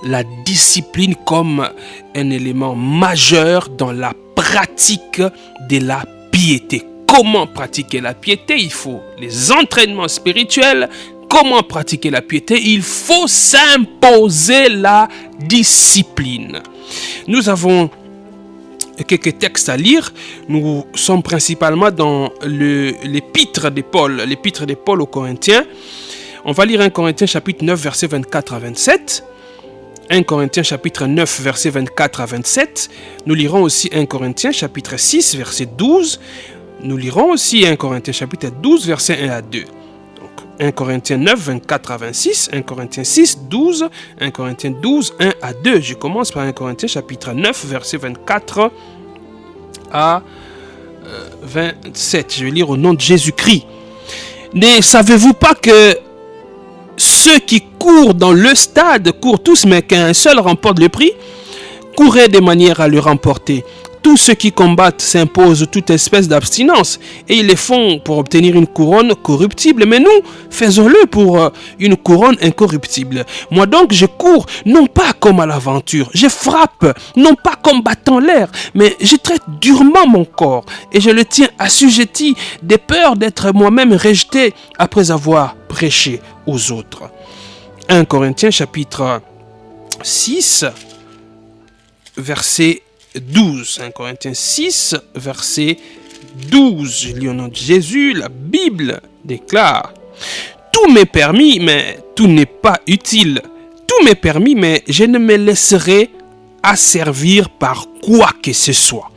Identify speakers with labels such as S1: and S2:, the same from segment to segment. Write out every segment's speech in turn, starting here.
S1: la discipline comme un élément majeur dans la pratique de la piété. Comment pratiquer la piété? Il faut les entraînements spirituels. Comment pratiquer la piété? Il faut s'imposer la discipline. Nous avons quelques textes à lire. Nous sommes principalement dans l'épître de Paul aux Corinthiens. On va lire 1 Corinthiens chapitre 9, versets 24 à 27. 1 Corinthiens chapitre 9, versets 24 à 27. Nous lirons aussi 1 Corinthiens chapitre 6, verset 12. Nous lirons aussi 1 Corinthiens chapitre 12, versets 1 à 2. Donc 1 Corinthiens 9, 24 à 26, 1 Corinthiens 6, 12, 1 Corinthiens 12, 1 à 2. Je commence par 1 Corinthiens chapitre 9, versets 24 à 27. Je vais lire au nom de Jésus-Christ. Ne savez-vous pas que ceux qui courent dans le stade courent tous, mais qu'un seul remporte le prix? Courez de manière à le remporter. Tous ceux qui combattent s'imposent toute espèce d'abstinence et ils le font pour obtenir une couronne corruptible. Mais nous, faisons-le pour une couronne incorruptible. Moi donc, je cours non pas comme à l'aventure. Je frappe non pas comme battant l'air, mais je traite durement mon corps et je le tiens assujetti de peur d'être moi-même rejeté après avoir prêché aux autres. 1 Corinthiens chapitre 6, verset 12. 1 Corinthiens 6, verset 12. Je lis au nom de Jésus, la Bible déclare: tout m'est permis, mais tout n'est pas utile. Tout m'est permis, mais je ne me laisserai asservir par quoi que ce soit.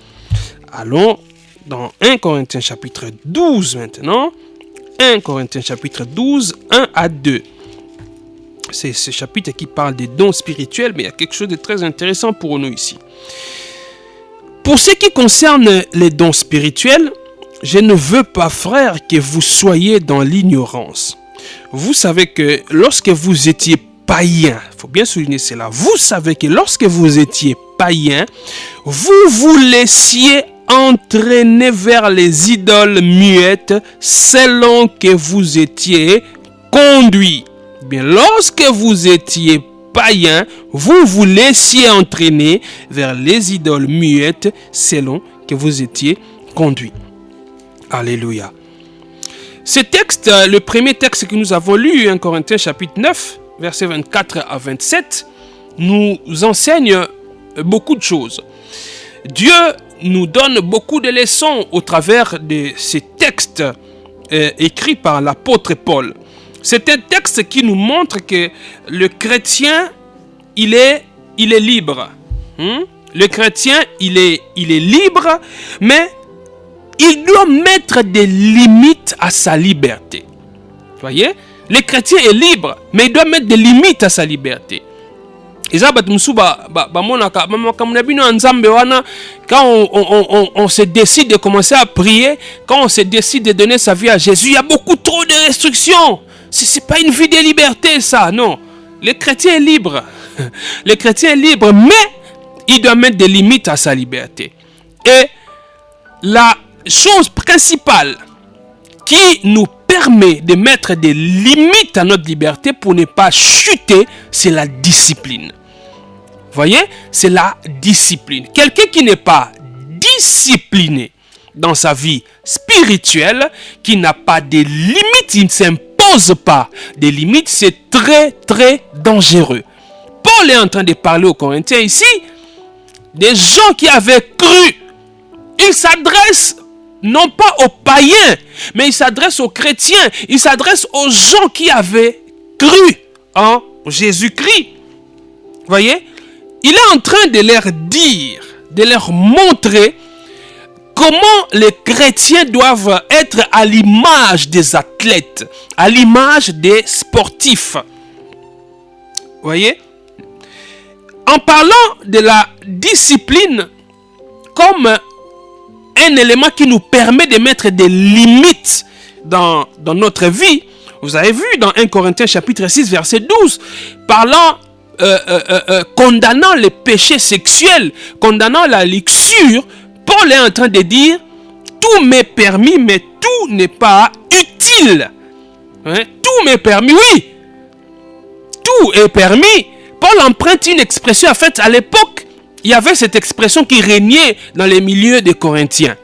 S1: Allons dans 1 Corinthiens chapitre 12 maintenant. 1 Corinthiens chapitre 12, 1 à 2. C'est ce chapitre qui parle des dons spirituels, mais il y a quelque chose de très intéressant pour nous ici. Pour ce qui concerne les dons spirituels, je ne veux pas, frères, que vous soyez dans l'ignorance. Vous savez que lorsque vous étiez païens, il faut bien souligner cela, vous savez que lorsque vous étiez païens, vous vous laissiez entraîner vers les idoles muettes selon que vous étiez conduits. Bien, lorsque vous étiez païen, vous vous laissiez entraîner vers les idoles muettes selon que vous étiez conduits. Alléluia. Ce texte, le premier texte que nous avons lu, 1 Corinthiens chapitre 9, versets 24 à 27, nous enseigne beaucoup de choses. Dieu nous donne beaucoup de leçons au travers de ces textes écrits par l'apôtre Paul. C'est un texte qui nous montre que le chrétien, il est libre. Le chrétien, il est libre, mais il doit mettre des limites à sa liberté. Vous voyez? Le chrétien est libre, mais il doit mettre des limites à sa liberté. Quand on se décide de commencer à prier, quand on se décide de donner sa vie à Jésus, il y a beaucoup trop de restrictions. Ce n'est pas une vie de liberté, ça, non. Le chrétien est libre. Le chrétien est libre, mais il doit mettre des limites à sa liberté. Et la chose principale qui nous permet de mettre des limites à notre liberté pour ne pas chuter, c'est la discipline. Vous voyez? C'est la discipline. Quelqu'un qui n'est pas discipliné dans sa vie spirituelle, qui n'a pas de limites, il ne s'impose pas des limites, c'est très très dangereux. Paul est en train de parler aux Corinthiens ici, des gens qui avaient cru. Il s'adresse non pas aux païens, mais il s'adresse aux chrétiens, il s'adresse aux gens qui avaient cru en Jésus-Christ. Vous voyez? Il est en train de leur dire, de leur montrer comment les chrétiens doivent être à l'image des athlètes, à l'image des sportifs. Vous voyez? En parlant de la discipline comme un élément qui nous permet de mettre des limites dans notre vie, vous avez vu dans 1 Corinthiens chapitre 6 verset 12, parlant condamnant les péchés sexuels, condamnant la luxure, Paul est en train de dire tout m'est permis, mais tout n'est pas utile. Tout m'est permis, oui. Tout est permis Paul emprunte une expression, en fait, à l'époque, il y avait cette expression qui régnait dans les milieux des Corinthiens.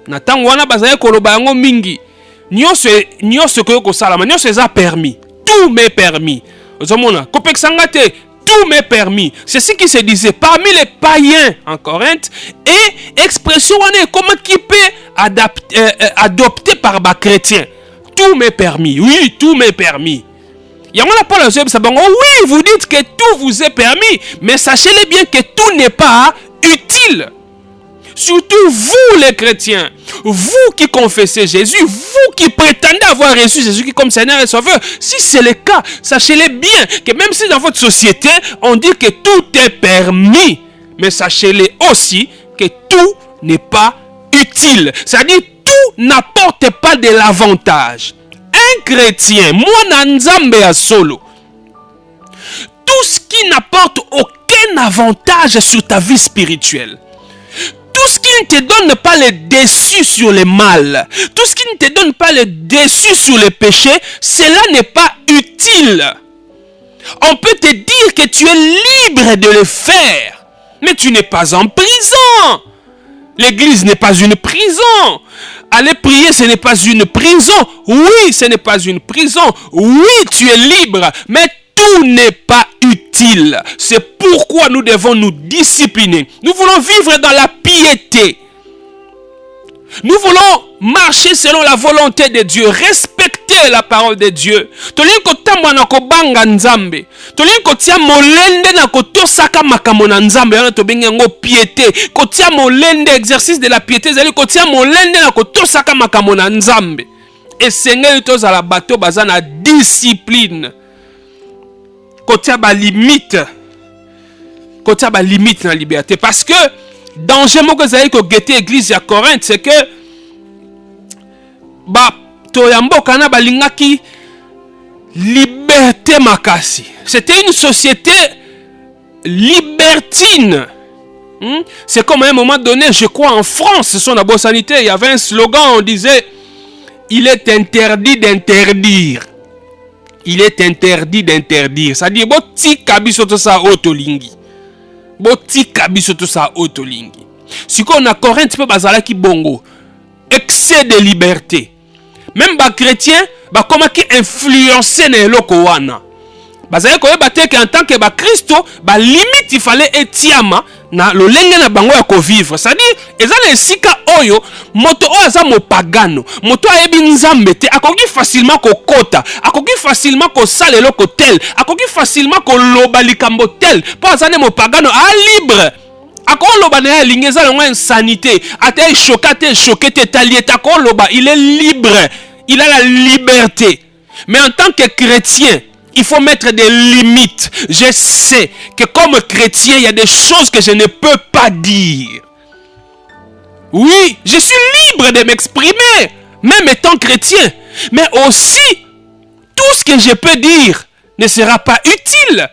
S1: Nathan wana bazaya koloba yango mingi. Nyonso koyo kosalama, nyonso eza permis. Tout m'est permis. Ozomona, kopekisanga te, tout m'est permis. C'est ce qui se disait parmi les païens en Corinthe. Et expression wana comment qui peut adopter par les chrétiens. Tout m'est permis. Oui, tout m'est permis. Oui, vous dites que tout vous est permis, mais sachez-le bien que tout n'est pas utile. Surtout vous les chrétiens, vous qui confessez Jésus, vous qui prétendez avoir reçu Jésus comme Seigneur et Sauveur, si c'est le cas, sachez-le bien que même si dans votre société, on dit que tout est permis, mais sachez-le aussi que tout n'est pas utile. C'est-à-dire tout n'apporte pas de l'avantage. Un chrétien, moi Nzambe à solo, tout ce qui n'apporte aucun avantage sur ta vie spirituelle, tout ce qui ne te donne pas le dessus sur le mal, tout ce qui ne te donne pas le dessus sur le péché, cela n'est pas utile. On peut te dire que tu es libre de le faire, mais tu n'es pas en prison. L'église n'est pas une prison. Aller prier, ce n'est pas une prison. Oui, ce n'est pas une prison. Oui, tu es libre, mais tout n'est pas utile. C'est pourquoi nous devons nous discipliner. Nous voulons vivre dans la piété. Nous voulons marcher selon la volonté de Dieu, respecter la parole de Dieu. Tolinko tamba na kobanga nzambe. Tolinko tia molende na kotosaka makambo na nzambe. Yana tobengi yango piété. Kotia molende, exercice de la piété. Zali kotia molende na kotosaka makambo na nzambe. Et sengeli tozala bato baza na discipline. Kotia ba limite. Kotia ba limite na liberté. Parce que danger moko zali ko gete église à Corinthe, c'est que ba toyamboka na balingaki liberté makasi. C'était une société libertine. C'est comme à un moment donné, je crois en France, son abo sanité, il y avait un slogan, on disait il est interdit d'interdire. Il est interdit d'interdire. Ça dit boti kabiso to sa otolingi. Boti kabiso to sa otolingi. Si on a Corinthe pe bazala ki bongo. Excès de liberté. Même les chrétiens, comment qui influencer les locaux wana. Bazala ko yebate que en tant que Christo, limite il fallait etiama na lolenge na bango ya ko vivre. C'est-à-dire, ezala esika oyo moto oyo aza mopagano, moto ayebi nzambe te, akoki facilement ko kota, akoki facilement ko sala eloko tel, akoki facilement ko loba likambo tel, po azane mopagano a libre. Akoloba na lingi ezala ngo insanité, ate choqué te talieta akoloba, il est libre, il a la liberté. Mais en tant que chrétien, il faut mettre des limites. Je sais que comme chrétien, il y a des choses que je ne peux pas dire. Oui, je suis libre de m'exprimer, même étant chrétien. Mais aussi, tout ce que je peux dire ne sera pas utile.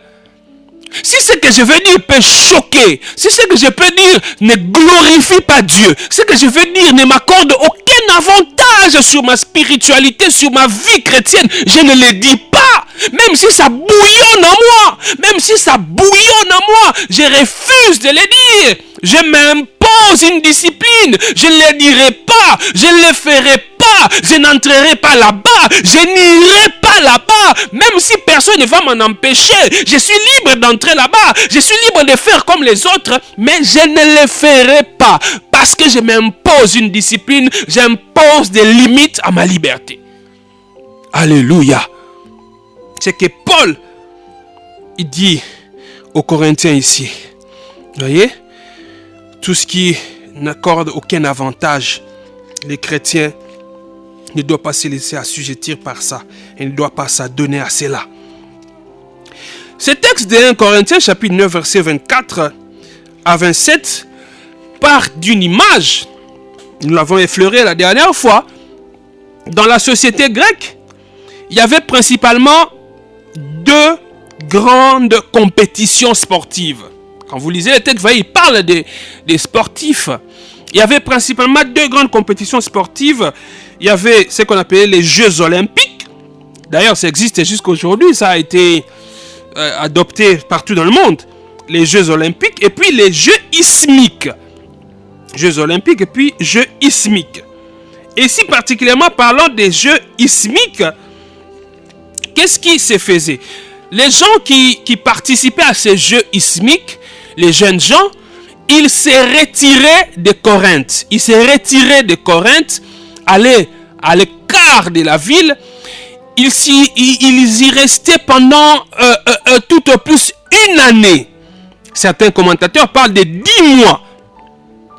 S1: Si ce que je veux dire peut choquer, si ce que je peux dire ne glorifie pas Dieu, ce que je veux dire ne m'accorde aucun avantage sur ma spiritualité, sur ma vie chrétienne, je ne le dis pas. Même si ça bouillonne en moi, même si ça bouillonne en moi, je refuse de le dire. Je m'impose une discipline, je ne le dirai pas, je ne le ferai pas, je n'entrerai pas là-bas, je n'irai pas là-bas, même si personne ne va m'en empêcher. Je suis libre d'entrer là-bas, je suis libre de faire comme les autres, mais je ne le ferai pas, parce que je m'impose une discipline, j'impose des limites à ma liberté. Alléluia. C'est que Paul, il dit aux Corinthiens ici, vous voyez, tout ce qui n'accorde aucun avantage, les chrétiens ne doivent pas se laisser assujettir par ça, et ne doivent pas s'adonner à cela. Ce texte de 1 Corinthiens chapitre 9 verset 24 à 27 part d'une image, nous l'avons effleuré la dernière fois. Dans la société grecque, il y avait principalement deux grandes compétitions sportives. Quand vous lisez les textes, vous voyez, il parle des sportifs. Il y avait principalement deux grandes compétitions sportives. Il y avait ce qu'on appelait les Jeux Olympiques. D'ailleurs, ça existe jusqu'à aujourd'hui. Ça a été adoptés partout dans le monde. Les Jeux olympiques et puis les Jeux ismiques. Jeux olympiques et puis Jeux ismiques. Et ici particulièrement parlant des Jeux ismiques, qu'est-ce qui se faisait? Les gens qui participaient à ces Jeux ismiques, les jeunes gens, ils se retiraient de Corinthe. Ils se retiraient de Corinthe, allaient à l'écart de la ville. Ils y restaient pendant tout au plus une année. Certains commentateurs parlent de 10 mois.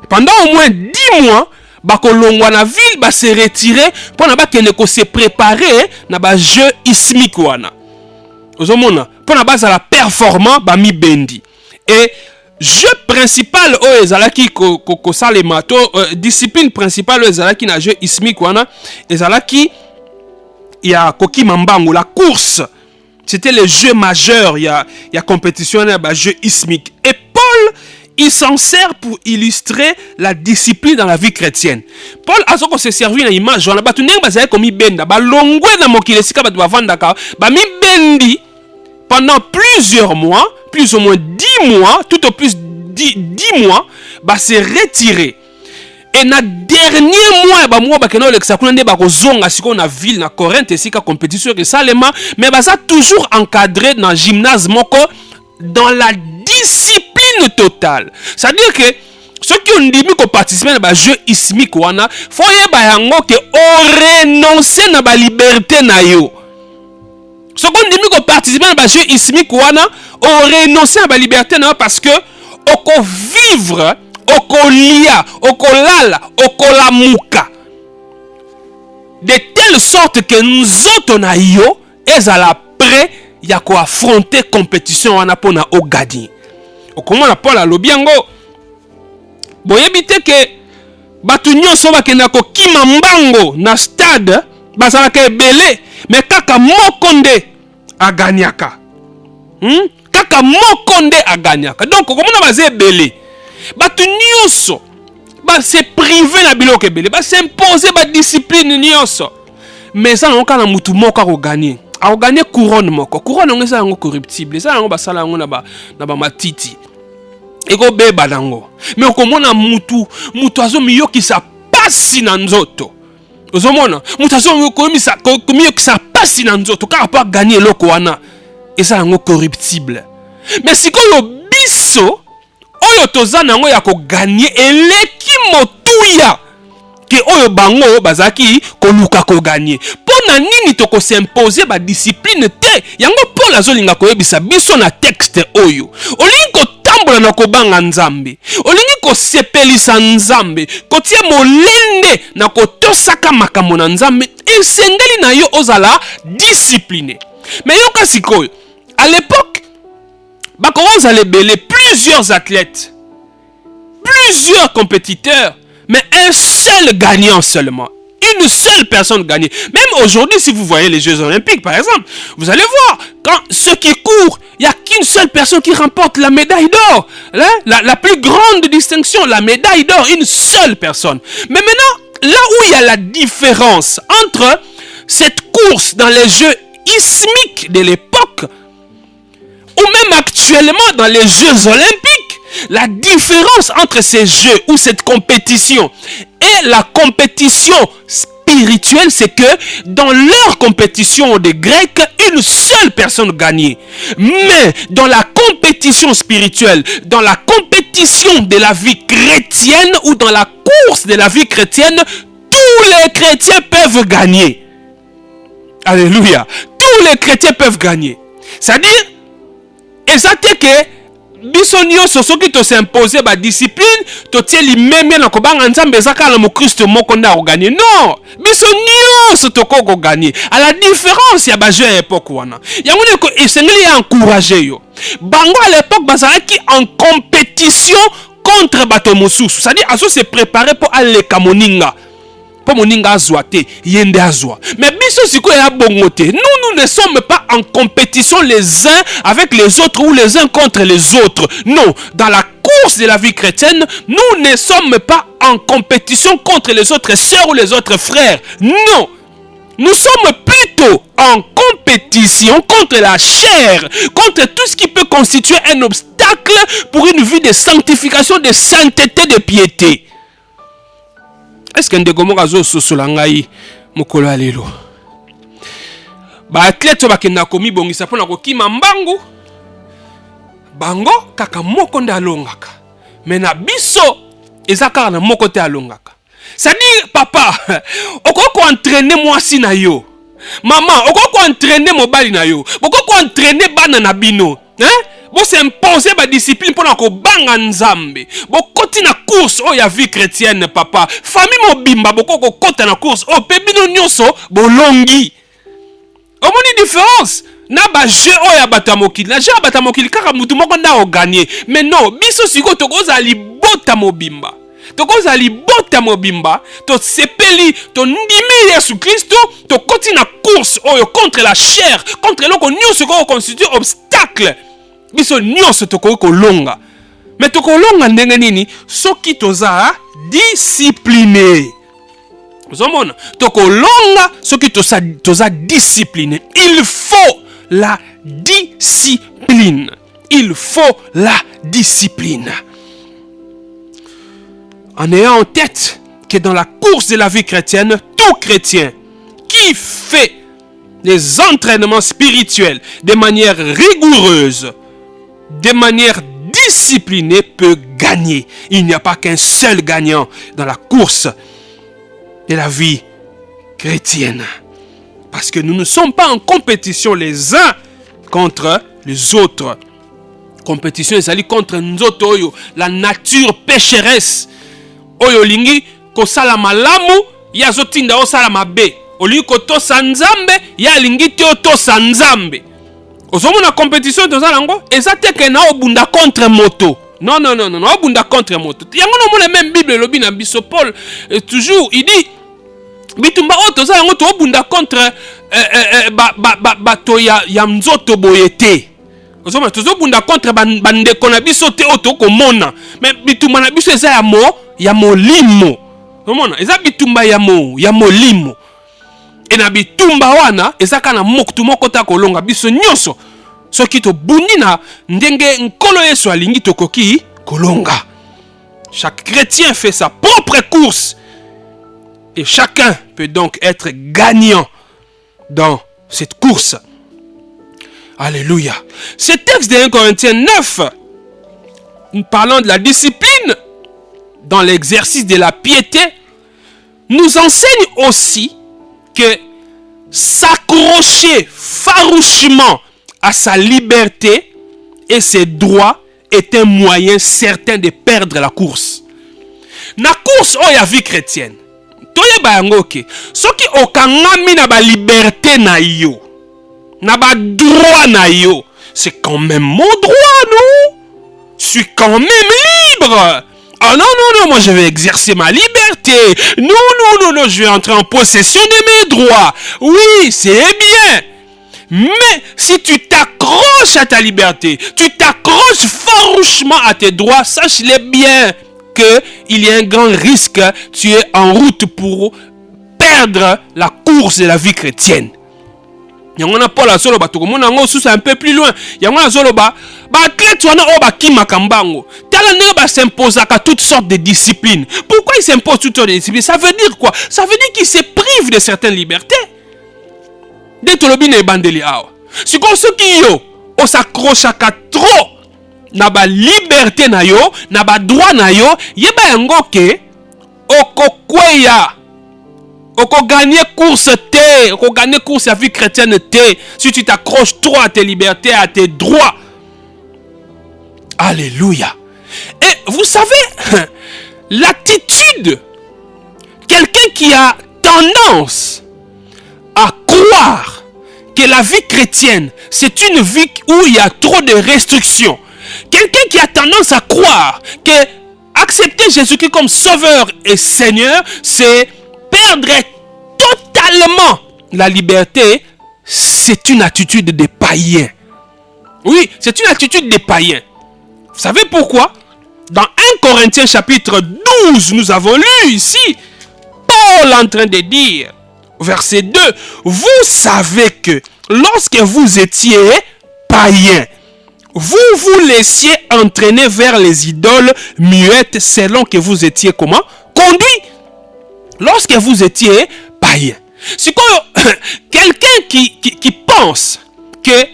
S1: Pendant au moins 10 mois, bakolongwa na ville ba se retirer pour na ba kende ko se préparer na ba jeu ismique wana. Ozomona pour na ba za la performant ba mi bendi. Et jeu principal o ezalaki ko salema to discipline principale o ezalaki na jeu ismique wana ezalaki ya koki mambango la course. C'était le jeu majeur, il y a compétition na jeu ismique. Et Paul il s'en sert pour illustrer la discipline dans la vie chrétienne. Paul a se servi dans l'image. On a battu comme benda, ba longwe na mokile sika ba vandaka, ba mi bendi pendant plusieurs mois, plus ou moins 10 mois, tout au plus 10 mois, ba se retirer. Et na dernier mois ba mois ba kena le sakuna nde ba ko zonga siko na ville na Corinthe sika compétition que salema, mais ba ça toujours encadré dans gymnase moko dans la discipline totale. C'est-à-dire que ceux qui ont dit qu'on participe à jeu ismique wana, faut yeba yango que on renonce na ba liberté na yo. Ceux qui ont dit qu'on participe à jeu ismique wana, on renonce na ba liberté na yo parce que oko vivre, oko lia, oko lala, oko lamuka. De telle sorte que nous autres na yo ezala prêt ya ko affronter compétition wana pona o gagner. Okomona Paul alobi yango boyebite ke batu nyonso bakenda kokima mbango na stade bazalaka ebele mais kaka moko nde aganyaka. Kaka moko nde aganyaka. Donc okomona baza ebele batu nyonso ba se priver na biloko ebele ba s'imposer ba discipline nyonso mais ça non kana mutu moko ko gagner. A gagner couronne moko. Couronne on eza yango corruptible. Ça yango basala yango na ba matiti. Ego beba nango. Mais okomona mutu azo miyoki sa pasi na nzoto. Ozomona mutu azo miyoki sa pasi na nzoto car pas gagner loko wana. Eza yango corruptible. Mais sikoyo biso oyo tozana yango ya ko gagner eleki motuya ke oyo bango bazaki koluka ko gagner. Pona nini toko s'imposer ba discipline te yango Paul azolinga koyebisa biso na texte oyo. Olingi ko tambola na kobanga nzambe. Olingi ko sepelisa nzambe. Kotia molende na kotosaka makambo na nzambe. Esengeli na yo ozala discipliné. Mais yoka sikoyo à l'époque bakoza lebele plusieurs athlètes, plusieurs compétiteurs, mais un seul gagnant seulement. Une seule personne gagnée. Même aujourd'hui, si vous voyez les Jeux Olympiques, par exemple, vous allez voir, quand ceux qui courent, il n'y a qu'une seule personne qui remporte la médaille d'or. Hein? La plus grande distinction, la médaille d'or, une seule personne. Mais maintenant, là où il y a la différence entre cette course dans les Jeux ismiques de l'époque, ou même actuellement dans les Jeux Olympiques, la différence entre ces jeux ou cette compétition et la compétition spirituelle, c'est que dans leur compétition des Grecs, une seule personne gagnait. Mais dans la compétition spirituelle, dans la compétition de la vie chrétienne ou dans la course de la vie chrétienne, tous les chrétiens peuvent gagner. Alléluia. Tous les chrétiens peuvent gagner. C'est-à-dire, exactement que biso nyonso soki to s'imposer ba discipline to tie limemia na kobanga nzambe ezaka na mokristo moko nda ko gagner. Non, biso nyonso to ko gagner. À la différence ya ba jeu à époque wana. Yango ne ko esengeli ya encourager yo. Bango à l'époque bazalaki en compétition contre bato mosusu. C'est-à-dire aso se préparer pour aller kamoninga. Moninga azwa te, yende azwa. Mais biso siko ya bongote. Nous ne sommes pas en compétition les uns avec les autres ou les uns contre les autres. Non, dans la course de la vie chrétienne, nous ne sommes pas en compétition contre les autres sœurs ou les autres frères. Non. Nous sommes plutôt en compétition contre la chair, contre tout ce qui peut constituer un obstacle pour une vie de sanctification, de sainteté, de piété. Est-ce qu'un dégomo azo sosolangai mokolo alelo? Ba athlète bakenda komi bongisa pona kokima mbangu. Bango kaka moko nda alongaka. Mais na biso ezaka na moko te alongaka. C'est-à-dire papa, okoko entraîner mwasi na yo. Maman, okoko entraîner mobali na yo. Okoko entraîner bana na bino, hein? Bo s'imposer ba discipline pour ko banga nzambe. Bo koti na course o ya vie chrétienne papa. Famille mobimba bokoko kota na course o pe bino nyonso bolongi. Omoni différence na ba jeu o ya batamokili. Na jeu ya batamokili kaka mutu moko na o gagner. Mais non, biso siko tokoza libota mobimba. Tokoza libota mobimba, to sepeli, to ndimi Yesu Kristo, to koti na course oyo contre la chair, contre loko nyonso ko constitue obstacle. Biso nyonso toko kolonga. Mais toko longa ndenge nini soki toza discipliné. Vous avez toko longa soki toza discipliné. Il faut la discipline. Il faut la discipline. En ayant en tête que dans la course de la vie chrétienne, tout chrétien qui fait des entraînements spirituels de manière rigoureuse, de manière disciplinée, peut gagner. Il n'y a pas qu'un seul gagnant dans la course de la vie chrétienne. Parce que nous ne sommes pas en compétition les uns contre les autres. Compétition, c'est contre nous autres, la nature pécheresse. Oyo lingi ko sala malamu ya zotinda o sala mabe. Oli ko to sanzambe ya lingi te o to sanzambe. Ozomo na compétition to sala ngo ezate ke na obunda contre moto. Non, obunda contre moto. Yango no mona même Bible lobi na biso Paul toujours il dit bitumba o to sala ngo to obunda contre bato ya nzoto boyete. Ozoma tozo bunda contre bandeko na biso te o to komona. Mais bitumba na biso eza ya molimo. Omona, eza bitumba ya molimo. E na bitumba wana ezaka na moktu moko ta kolonga biso nyonso. Soki to bundi na ndenge nkolo Yesu alingi tokoki kolonga. Chaque chrétien fait sa propre course. Et chacun peut donc être gagnant dans cette course. Alléluia. Ce texte de 1 Corinthiens 9, nous parlons de la discipline dans l'exercice de la piété, nous enseigne aussi que s'accrocher farouchement à sa liberté et ses droits est un moyen certain de perdre la course. Na course o ya vie chrétienne, toye ba yango ke, soki okangami na ba liberté na yo, na ba droit na yo, c'est quand même mon droit, non? Je suis quand même libre. Ah non, moi je vais exercer ma liberté. Non, je vais entrer en possession de mes droits. Oui, c'est bien. Mais si tu t'accroches à ta liberté, tu t'accroches farouchement à tes droits, sache-le bien qu'il y a un grand risque. Tu es en route pour perdre la course de la vie chrétienne. Yangona Paul azoloba tokomona ngo susu un peu plus loin. Yangona azoloba ba athlète wana o ba kimaka mbango. Tala ndenge ba s'imposaka toutes sortes de disciplines. Pourquoi il s'impose toutes sortes de disciplines? Ça veut dire quoi? Ça veut dire qu'il se prive de certaines libertés. De tolobi na ebandeli awa. Siko soki yo o s'accrochaka trop na ba liberté na yo, na ba droit na yo, yeba yango ke okokweya. Oko gagner course T, oko gagner course à vie chrétienne T, si tu t'accroches trop à tes libertés, à tes droits. Alléluia. Et vous savez, l'attitude, quelqu'un qui a tendance à croire que la vie chrétienne, c'est une vie où il y a trop de restrictions. Quelqu'un qui a tendance à croire que accepter Jésus-Christ comme sauveur et Seigneur, c'est perdre totalement la liberté, c'est une attitude des païens. Oui, c'est une attitude des païens. Vous savez pourquoi? Dans 1 Corinthiens chapitre 12, nous avons lu ici Paul en train de dire verset 2, vous savez que lorsque vous étiez païens, vous vous laissiez entraîner vers les idoles muettes selon que vous étiez comment? Conduits. Lorsque vous étiez païens. C'est comme quelqu'un qui pense que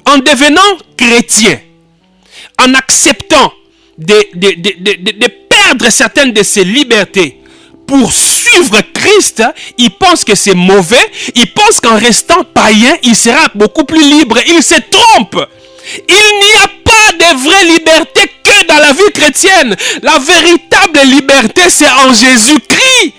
S1: en devenant chrétien, en acceptant de perdre certaines de ses libertés pour suivre Christ, il pense que c'est mauvais. Il pense qu'en restant païen, il sera beaucoup plus libre. Il se trompe. Il n'y a pas de vraie liberté que dans la vie chrétienne. La véritable liberté, c'est en Jésus-Christ.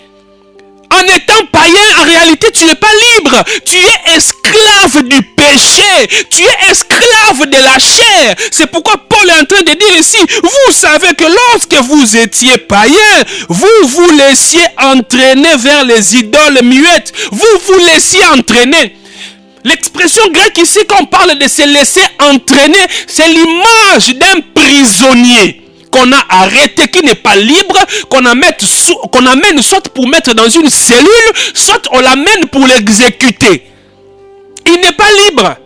S1: En étant païen, en réalité, tu n'es pas libre. Tu es esclave du péché. Tu es esclave de la chair. C'est pourquoi Paul est en train de dire ici, vous savez que lorsque vous étiez païen, vous vous laissiez entraîner vers les idoles muettes. Vous vous laissiez entraîner. L'expression grecque ici, quand on parle de se laisser entraîner, c'est l'image d'un prisonnier qu'on a arrêté, qui n'est pas libre, qu'on amène soit pour mettre dans une cellule, soit on l'amène pour l'exécuter. Il n'est pas libre.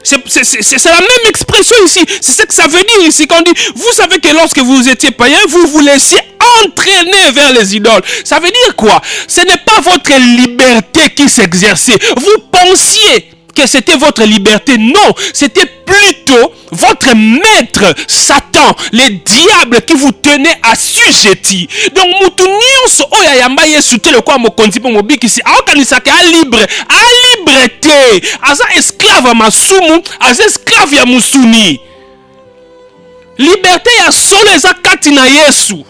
S1: C'est la même expression ici. C'est ce que ça veut dire ici. Quand on dit, vous savez que lorsque vous étiez païen, vous vous laissiez entraîner vers les idoles. Ça veut dire quoi? Ce n'est pas votre liberté qui s'exerçait. Vous pensiez que c'était votre liberté. Non, c'était plutôt votre maître, Satan, le diable qui vous tenait assujetti. Donc, mutu nyonso oya yamba yesu te le kwa mokonzi po mobiki si aokanisa ke a libre te. Aza esclave masumu, aza esclave ya musuni. Liberté ya solo eza kati na Yesu.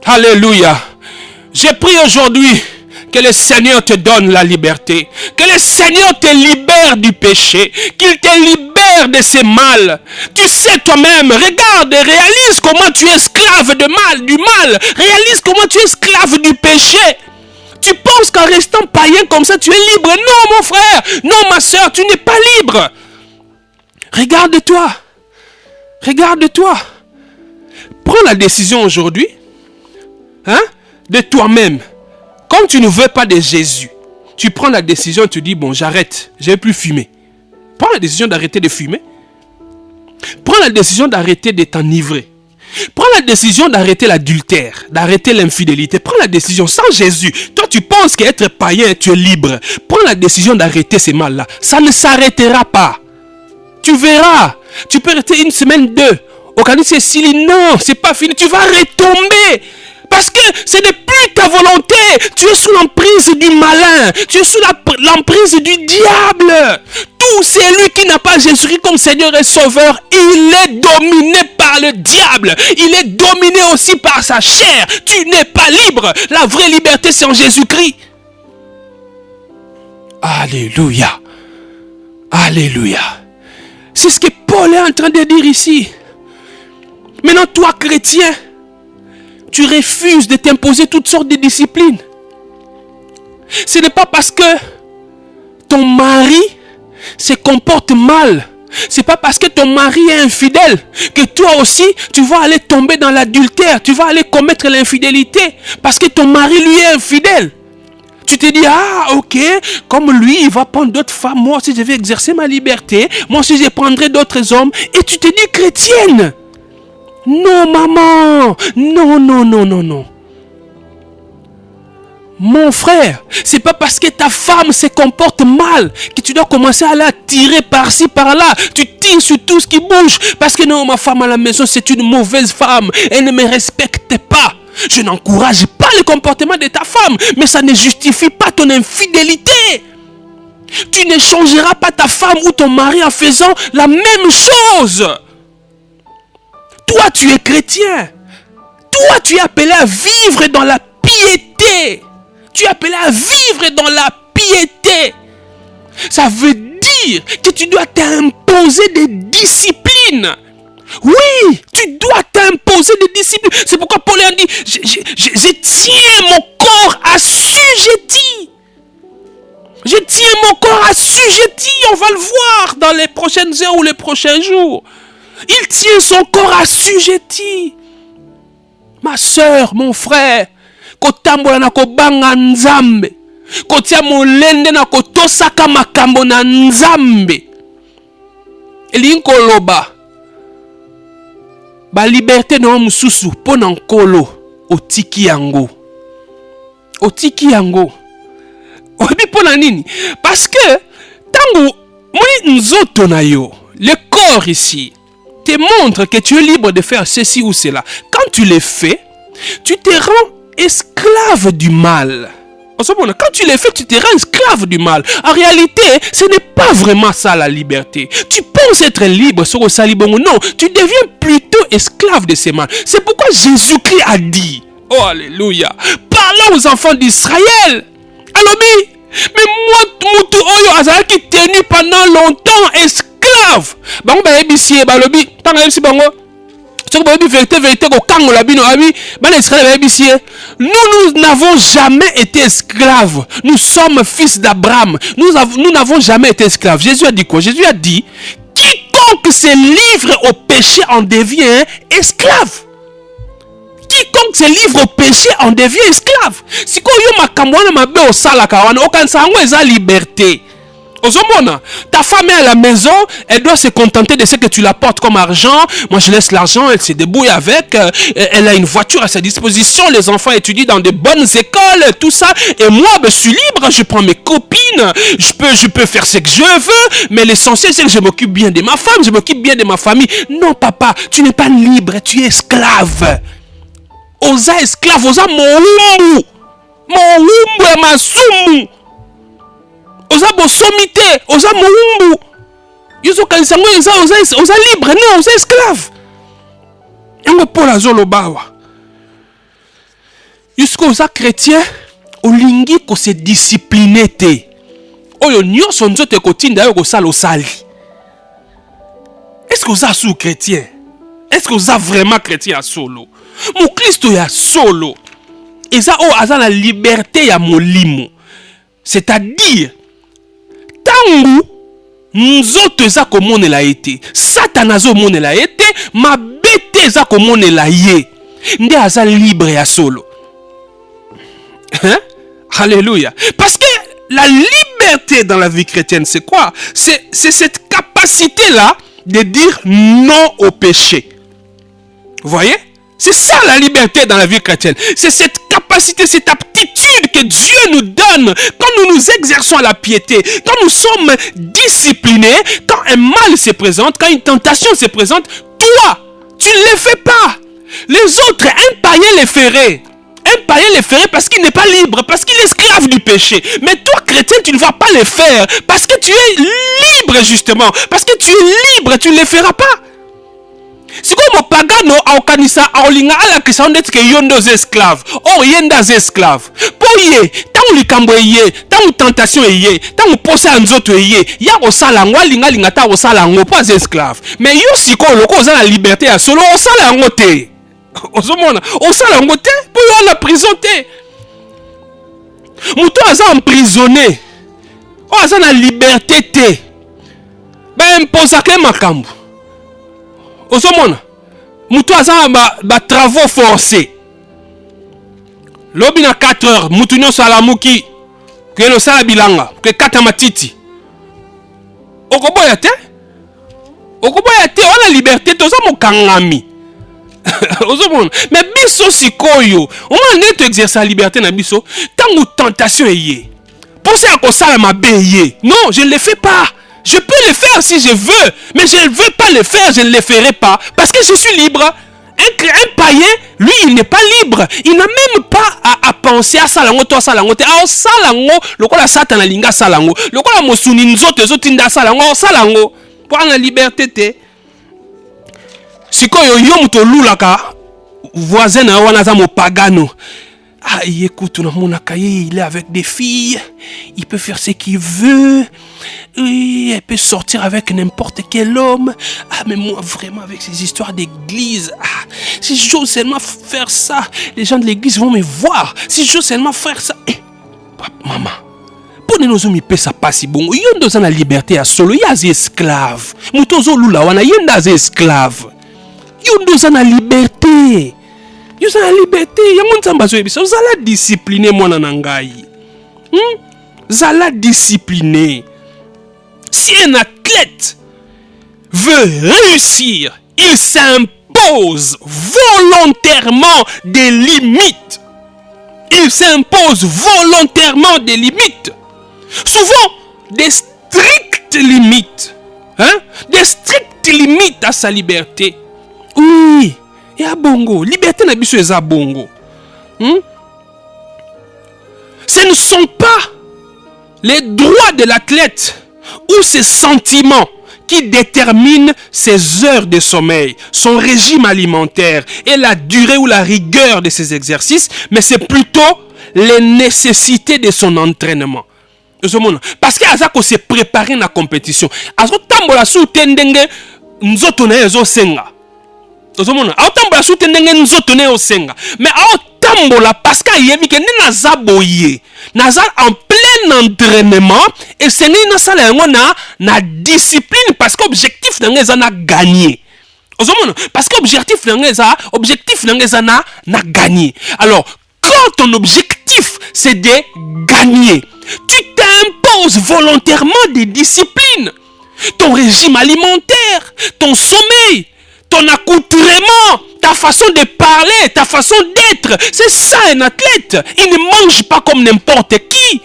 S1: Alléluia. Je prie aujourd'hui que le Seigneur te donne la liberté. Que le Seigneur te libère du péché. Qu'il te libère de ces mal. Tu sais toi-même, regarde et réalise comment tu es esclave du mal. Réalise comment tu es esclave du péché. Tu penses qu'en restant païen comme ça, tu es libre. Non, mon frère. Non, ma soeur, tu n'es pas libre. Regarde-toi. Regarde-toi. Prends la décision aujourd'hui, de toi-même. Quand tu ne veux pas de Jésus, tu prends la décision, tu dis, bon, j'arrête, je ne vais plus fumer. Prends la décision d'arrêter de fumer. Prends la décision d'arrêter de t'enivrer. Prends la décision d'arrêter l'adultère, d'arrêter l'infidélité. Prends la décision sans Jésus. Toi, tu penses qu'être païen, tu es libre. Prends la décision d'arrêter ces mal-là. Ça ne s'arrêtera pas. Tu verras. Tu peux rester une semaine, 2. Au Canada, c'est Sili. Non, c'est pas fini. Tu vas retomber. Parce que ce n'est plus ta volonté. Tu es sous l'emprise du malin. Tu es sous l'emprise du diable. Tout celui qui n'a pas Jésus-Christ comme Seigneur et Sauveur, il est dominé par le diable. Il est dominé aussi par sa chair. Tu n'es pas libre. La vraie liberté, c'est en Jésus-Christ. Alléluia. Alléluia. C'est ce que Paul est en train de dire ici. Maintenant, toi, chrétien, tu refuses de t'imposer toutes sortes de disciplines. Ce n'est pas parce que ton mari se comporte mal, c'est pas parce que ton mari est infidèle que toi aussi tu vas aller tomber dans l'adultère, tu vas aller commettre l'infidélité parce que ton mari lui est infidèle. Tu te dis, ah ok, comme lui il va prendre d'autres femmes, moi aussi je vais exercer ma liberté, moi aussi je prendrai d'autres hommes, et tu te dis chrétienne. Non, maman. Non. Mon frère, c'est pas parce que ta femme se comporte mal que tu dois commencer à la tirer par-ci, par-là. Tu tires sur tout ce qui bouge. Parce que non, ma femme à la maison, c'est une mauvaise femme. Elle ne me respecte pas. Je n'encourage pas le comportement de ta femme. Mais ça ne justifie pas ton infidélité. Tu ne changeras pas ta femme ou ton mari en faisant la même chose. Toi, tu es chrétien. Toi, tu es appelé à vivre dans la piété. Tu es appelé à vivre dans la piété. Ça veut dire que tu dois t'imposer des disciplines. Oui, tu dois t'imposer des disciplines. C'est pourquoi Paul a dit, je tiens mon corps assujetti. Je tiens mon corps assujetti. On va le voir dans les prochaines heures ou les prochains jours. Il tient son corps assujetti. Ma soeur, mon frère, kotambola na kobanga nzambe. kotia molende na kotosaka makambo na Nzambe. Elinko loba ba liberté na mususu pona nkolo otiki yango. Otiki yango. Obi pona nini? Parce que tango moni nzoto na yo, le corps ici te montre que tu es libre de faire ceci ou cela. Quand tu le fais, tu te rends esclave du mal. Quand tu le fais, tu te rends esclave du mal. En réalité, ce n'est pas vraiment ça la liberté. Tu penses être libre sur le salibongo. Non, tu deviens plutôt esclave de ces mal. C'est pourquoi Jésus-Christ a dit, oh alléluia, parlons aux enfants d'Israël. Alobi, mais moi, Moutou Oyo Azalaki tenu pendant longtemps esclave. Bango ba ebisie balobi, tanga ebisi bango. Nous n'avons jamais été esclaves. Nous sommes fils d'Abraham. Nous n'avons jamais été esclaves. Jésus a dit quoi? Jésus a dit, quiconque se livre au péché en devient esclave. Quiconque se livre au péché en devient esclave. Si ko yo makamwana mabe osala kawana okanisa ngo eza liberté. Ta femme est à la maison, elle doit se contenter de ce que tu l'apportes comme argent. Moi je laisse l'argent, elle se débrouille avec. Elle a une voiture à sa disposition, les enfants étudient dans de bonnes écoles, tout ça. Et moi je suis libre, je prends mes copines, je peux faire ce que je veux. Mais l'essentiel c'est que je m'occupe bien de ma femme, je m'occupe bien de ma famille. Non papa, tu n'es pas libre, tu es esclave. Osa esclave, osa moumbu. Moumbu et masumu. Osa bosomité, osa moumbu. Yoso kalisango osa libre, non, osa esclave. Yango pola zolo bawa. Yosko osa chrétien, olingi ko se discipliner te. Oyo nyonso nzoto kotinda yo kosala osali. Est-ce que osa sous chrétien? Est-ce que osa vraiment chrétien à solo? Mon Christo ya solo. Eza o aza la liberté ya molimo. C'est-à-dire tangu nzoto eza komonela ete, Satan azomonela ete, mabete eza komonela ye, nde aza libre ya solo. Hein? Alléluia. Parce que la liberté dans la vie chrétienne, c'est quoi? C'est cette capacité-là de dire non au péché. Vous voyez? C'est ça la liberté dans la vie chrétienne. C'est cette capacité, cette aptitude que Dieu nous donne quand nous nous exerçons à la piété, quand nous sommes disciplinés, quand un mal se présente, quand une tentation se présente, toi, tu ne le fais pas. Les autres, un païen les ferait. Un païen les ferait parce qu'il n'est pas libre, parce qu'il est esclave du péché. Mais toi, chrétien, tu ne vas pas les faire parce que tu es libre, justement. Parce que tu es libre, tu ne les feras pas. Si comme pagano aokanisa aolinga ala kisande ke yondo esclave or yenda esclave poye tant likambo ye tant tentation ye tant posa nzoto ye ya osala ngwa linga linga ta osala ngo pas esclave mais yo siko loko oza la liberté ya solo osala ngo te ozomona osala ngo te po yo na prison te muto aza emprisonné o aza na liberté te ba imposa ke makambo. Osomona, mutu aza ba travaux forcés. Lobi na 4 heures, mutu nyonso alamuki ke lo sala bilanga, ke kata matiti. Okoboya te? Okoboya te, on a liberté, toza mokangami. Osomona, mais biso sikoyo, on a net exercer la liberté na biso, tango tentation eye. Pensez à ko sala mabe ye. Non, je ne le fais pas. Je peux le faire si je veux, mais je ne veux pas le faire, je ne le ferai pas, parce que je suis libre. Un païen, lui, il n'est pas libre. Il n'a même pas à penser à salango, toi salango, à salango, le quoi la satan linga salango, le quoi la mosuni nzote zotinda salango, salango, pour la liberté te. Si quoi yo muto lulaka, voisin na wana za mo pagano. Ah, écoute, il est avec des filles, il peut faire ce qu'il veut, il peut sortir avec n'importe quel homme. Ah, mais moi, vraiment, avec ces histoires d'église, si j'ose seulement faire ça, les gens de l'église vont me voir. Si j'ose seulement faire ça, maman, pour nous hommes, il peut ça pas si bon. Il y a la liberté à solo, il y a des esclaves. Moutozo lula wana, il y a des esclaves. Il y a la liberté. Vous avez la liberté, vous avez la discipline, moi, nangai. Zala discipliné. Si un athlète veut réussir, il s'impose volontairement des limites. Il s'impose volontairement des limites. Souvent, des strictes limites. Des strictes limites à sa liberté. Oui, et à bongo. Liberté n'a pas à bongo. Ce ne sont pas les droits de l'athlète ou ses sentiments qui déterminent ses heures de sommeil, son régime alimentaire et la durée ou la rigueur de ses exercices, mais c'est plutôt les nécessités de son entraînement. Parce qu'il y a se préparer à la compétition. Azo tambola sou tendenge nzoto na ezo senga. Ozomona, a tambola sou tendenge nzoto na ezo senga. Mais a tambola parce qu'il y a que naza boye, naza en plein entraînement et c'est na sala na discipline parce qu'objectif n'a na gagner. Ozomona, parce qu'objectif n'a na gagner. Alors, quand ton objectif c'est de gagner, tu t'imposes volontairement des disciplines. Ton régime alimentaire, ton sommeil, ton accoutrement, ta façon de parler, ta façon d'être. C'est ça un athlète. Il ne mange pas comme n'importe qui.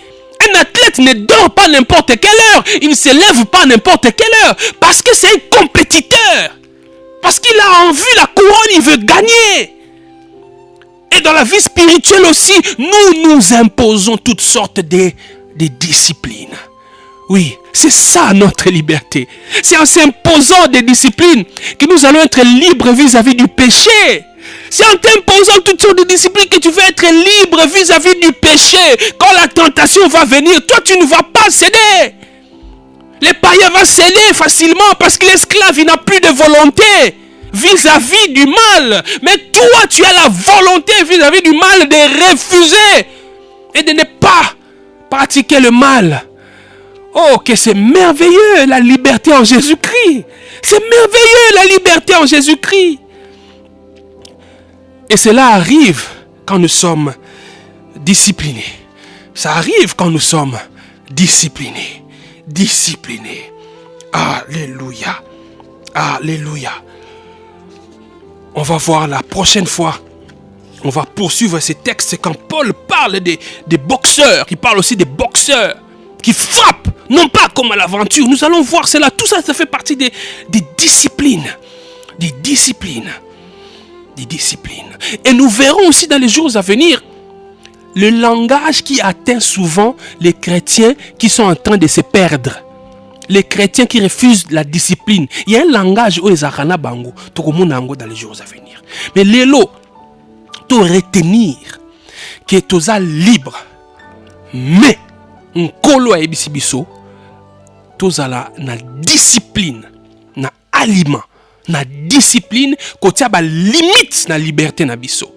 S1: Un athlète ne dort pas n'importe quelle heure. Il ne se lève pas n'importe quelle heure. Parce que c'est un compétiteur. Parce qu'il a en vue la couronne, il veut gagner. Et dans la vie spirituelle aussi, nous imposons toutes sortes de disciplines. Oui, c'est ça notre liberté. C'est en s'imposant des disciplines que nous allons être libres vis-à-vis du péché. C'est en t'imposant toutes sortes de disciplines que tu vas être libre vis-à-vis du péché. Quand la tentation va venir, toi tu ne vas pas céder. Les païens vont céder facilement parce que l'esclave il n'a plus de volonté vis-à-vis du mal. Mais toi tu as la volonté vis-à-vis du mal de refuser et de ne pas pratiquer le mal. Oh, que c'est merveilleux la liberté en Jésus-Christ. C'est merveilleux la liberté en Jésus-Christ. Et cela arrive quand nous sommes disciplinés. Ça arrive quand nous sommes disciplinés. Disciplinés. Alléluia. Alléluia. On va voir la prochaine fois. On va poursuivre ces textes quand Paul parle des boxeurs. Il parle aussi des boxeurs qui frappent, non pas comme à l'aventure. Nous allons voir cela. Tout ça, ça fait partie des disciplines. Des disciplines. Des disciplines. Et nous verrons aussi dans les jours à venir le langage qui atteint souvent les chrétiens qui sont en train de se perdre. Les chrétiens qui refusent la discipline. Il y a un langage où ils ont bango, dans les jours à venir. Mais l'élo, tu retenir que tu es libre. Mais nkolo ayebisi biso tozala na discipline na aliment na discipline kotia ba limite na liberté na biso.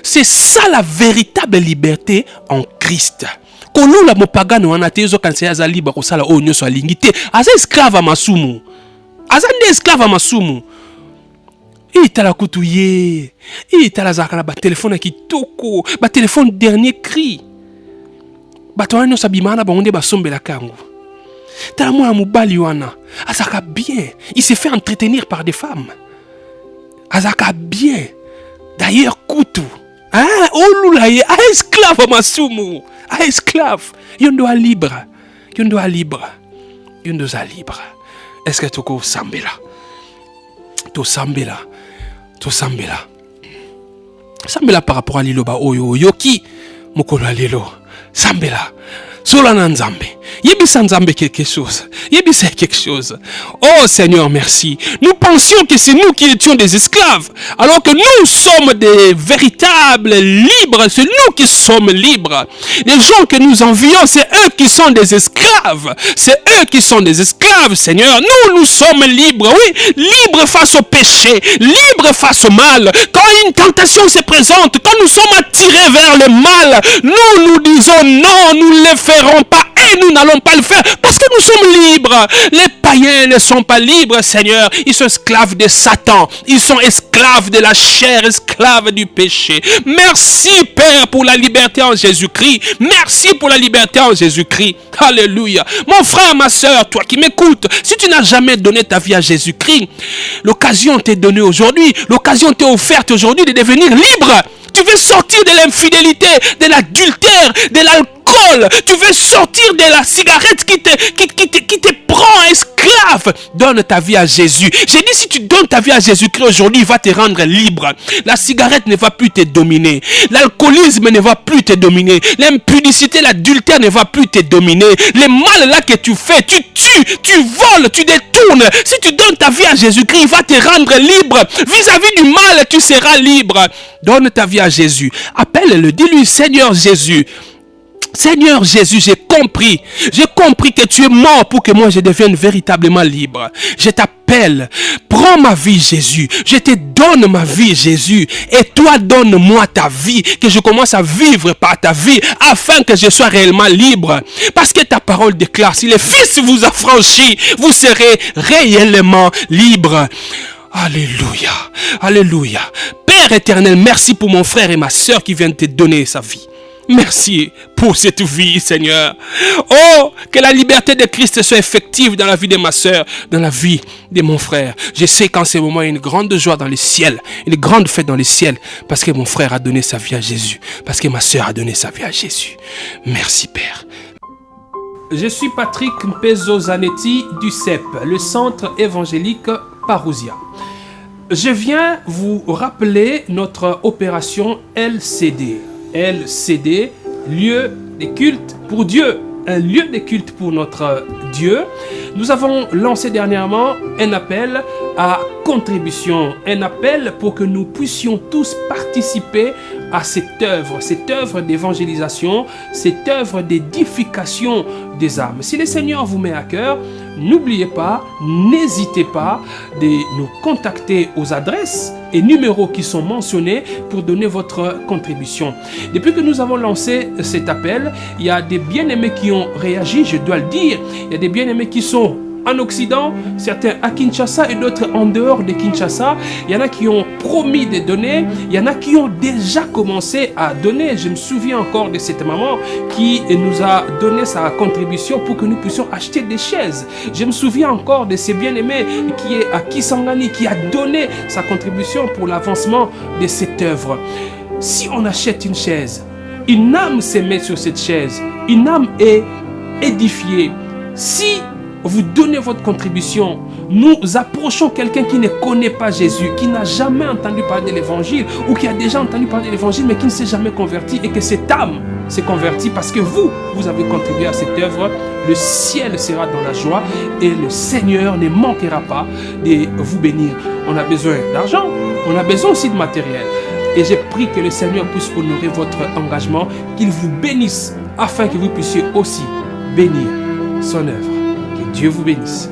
S1: C'est ça la véritable liberté en Christ. Kolo la mopagano wana te zo kanseya za libre ko sala o nyoso alingi te aza esclave à masumu. Aza nde esclave à masumu. Itala kutuye. Itala zakala ba téléphone kitoko, ba téléphone dernier cri. Batouano sabimana bangonde basombe la kango. Tala mwana mobali wana azaka bien, il se fait entretenir par des femmes. Azaka bien. D'ailleurs kutu. Olulaye a esclave masumu. A esclave. Yondo a libre. Yondo a libre. Yondo a libre. Est-ce que toko sambela? To sambela. To sambela. Sambela par rapport à liloba oyo yoki mokolo alelo. Sambela, Solana Nzambe, Yebisa Nzambe quelque chose, Yebisa quelque chose. Oh Seigneur, merci. Nous pensions que c'est nous qui étions des esclaves, alors que nous sommes des véritables libres, c'est nous qui sommes libres. Les gens que nous envions, c'est eux qui sont des esclaves, c'est eux qui sont des esclaves, Seigneur. Nous sommes libres, oui, libres face au péché, libres face au mal. Quand une tentation se présente, quand nous sommes attirés vers le mal, nous disons non, nous ne le ferons pas. nous n'allons pas le faire parce que nous sommes libres. Les païens ne sont pas libres, Seigneur. Ils sont esclaves de Satan. Ils sont esclaves de la chair, esclaves du péché. Merci, Père, pour la liberté en Jésus-Christ. Merci pour la liberté en Jésus-Christ. Alléluia. Mon frère, ma soeur, toi qui m'écoutes, si tu n'as jamais donné ta vie à Jésus-Christ, l'occasion t'est donnée aujourd'hui, l'occasion t'est offerte aujourd'hui de devenir libre. Tu veux sortir de l'infidélité, de l'adultère, de l'alcool. Tu veux sortir de la cigarette qui te prend esclave. Donne ta vie à Jésus. J'ai dit, si tu donnes ta vie à Jésus-Christ aujourd'hui, il va te rendre libre. La cigarette ne va plus te dominer. L'alcoolisme ne va plus te dominer. L'impudicité, l'adultère ne va plus te dominer. Les mal là que tu fais, tu tues, tu voles, tu détournes. Si tu donnes ta vie à Jésus-Christ, il va te rendre libre. Vis-à-vis du mal, tu seras libre. Donne ta vie à Jésus. Appelle-le, dis-lui, Seigneur Jésus. Seigneur Jésus, j'ai compris que tu es mort pour que moi je devienne véritablement libre. Je t'appelle, prends ma vie Jésus, je te donne ma vie Jésus, et toi donne-moi ta vie, que je commence à vivre par ta vie, afin que je sois réellement libre. Parce que ta parole déclare, si le Fils vous affranchit, vous serez réellement libre. Alléluia, alléluia. Père éternel, merci pour mon frère et ma soeur qui viennent te donner sa vie. Merci pour cette vie, Seigneur. Oh, que la liberté de Christ soit effective dans la vie de ma soeur, dans la vie de mon frère. Je sais qu'en ce moment, il y a une grande joie dans le ciel, une grande fête dans le ciel, parce que mon frère a donné sa vie à Jésus, parce que ma soeur a donné sa vie à Jésus. Merci, Père. Je suis Patrick Mpezo Zanetti du CEP, le Centre évangélique Parousia. Je viens vous rappeler notre opération LCD. LCD, lieu de culte pour Dieu, un lieu de culte pour notre Dieu. Nous avons lancé dernièrement un appel à contribution, un appel pour que nous puissions tous participer à cette œuvre d'évangélisation, cette œuvre d'édification des âmes. Si le Seigneur vous met à cœur, n'oubliez pas, n'hésitez pas de nous contacter aux adresses et numéros qui sont mentionnés pour donner votre contribution. Depuis que nous avons lancé cet appel, il y a des bien-aimés qui ont réagi, je dois le dire. Il y a des bien-aimés qui sont en Occident, certains à Kinshasa et d'autres en dehors de Kinshasa. Il y en a qui ont promis de donner, il y en a qui ont déjà commencé à donner. Je me souviens encore de cette maman qui nous a donné sa contribution pour que nous puissions acheter des chaises. Je me souviens encore de ces bien-aimés qui est à Kisangani, qui a donné sa contribution pour l'avancement de cette œuvre. Si on achète une chaise, une âme se met sur cette chaise, une âme est édifiée. Si vous donnez votre contribution, nous approchons quelqu'un qui ne connaît pas Jésus, qui n'a jamais entendu parler de l'évangile, ou qui a déjà entendu parler de l'évangile, mais qui ne s'est jamais converti, et que cette âme s'est convertie parce que vous avez contribué à cette œuvre. Le ciel sera dans la joie, et le Seigneur ne manquera pas de vous bénir. On a besoin d'argent, on a besoin aussi de matériel. Et j'ai pris que le Seigneur puisse honorer votre engagement, qu'il vous bénisse, afin que vous puissiez aussi bénir son œuvre. Que Dieu vous bénisse.